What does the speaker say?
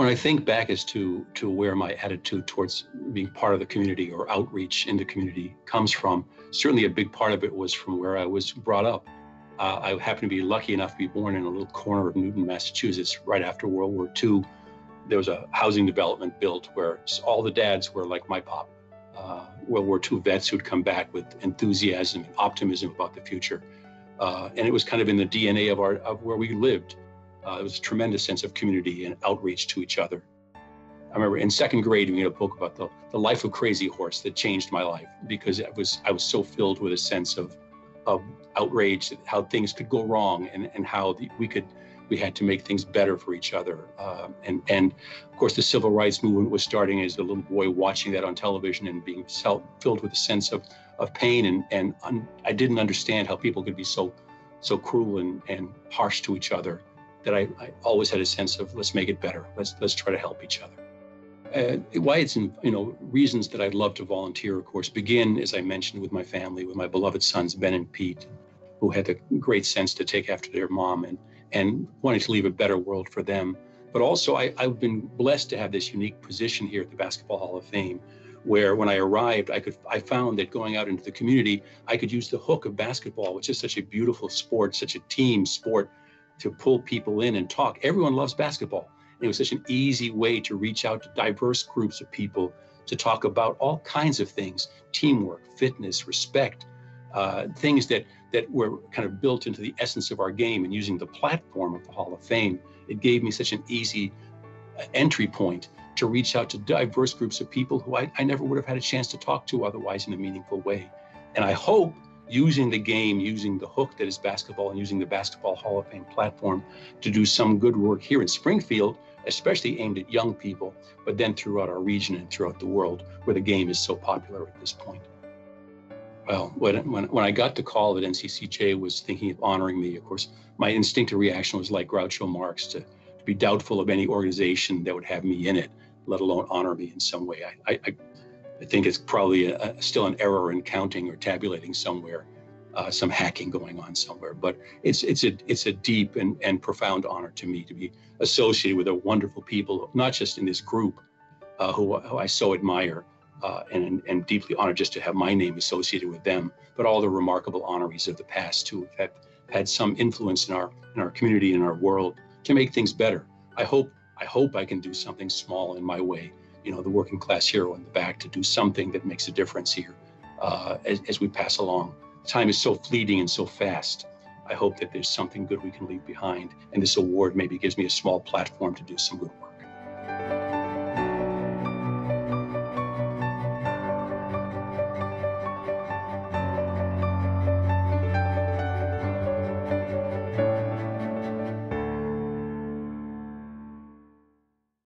When I think back as to where my attitude towards being part of the community or outreach in the community comes from, certainly a big part of it was from where I was brought up. I happened to be lucky enough to be born in a little corner of Newton, Massachusetts, right after World War II. There was a housing development built where all the dads were like my pop, World War II vets who'd come back with enthusiasm and optimism about the future. And it was kind of in the DNA of where we lived. There was a tremendous sense of community and outreach to each other. I remember in second grade reading a book about the life of Crazy Horse that changed my life, because I was so filled with a sense of outrage at how things could go wrong and how we had to make things better for each other. And of course, the civil rights movement was starting as a little boy watching that on television and being filled with a sense of pain. And I didn't understand how people could be so cruel and harsh to each other, that I always had a sense of, let's make it better. Let's try to help each other. Why it's reasons that I'd love to volunteer, of course, begin, as I mentioned, with my family, with my beloved sons, Ben and Pete, who had the great sense to take after their mom and wanting to leave a better world for them. But also, I've been blessed to have this unique position here at the Basketball Hall of Fame, where when I arrived, I found that going out into the community, I could use the hook of basketball, which is such a beautiful sport, such a team sport, to pull people in and talk. Everyone loves basketball. And it was such an easy way to reach out to diverse groups of people to talk about all kinds of things: teamwork, fitness, respect, things that were kind of built into the essence of our game. And using the platform of the Hall of Fame, it gave me such an easy entry point to reach out to diverse groups of people who I never would have had a chance to talk to otherwise in a meaningful way. And I hope using the game, using the hook that is basketball, and using the Basketball Hall of Fame platform to do some good work here in Springfield, especially aimed at young people, but then throughout our region and throughout the world where the game is so popular at this point. Well, when I got the call that NCCJ was thinking of honoring me, of course, my instinctive reaction was like Groucho Marx, to be doubtful of any organization that would have me in it, let alone honor me in some way. I think it's probably still an error in counting or tabulating somewhere, some hacking going on somewhere. But it's a deep and profound honor to me to be associated with a wonderful people, not just in this group who I so admire, and deeply honored just to have my name associated with them, but all the remarkable honorees of the past who have had some influence in our community and our world to make things better. I hope I can do something small in my way, the working class hero in the back, to do something that makes a difference here as we pass along. Time is so fleeting and so fast. I hope that there's something good we can leave behind, and this award maybe gives me a small platform to do some good work.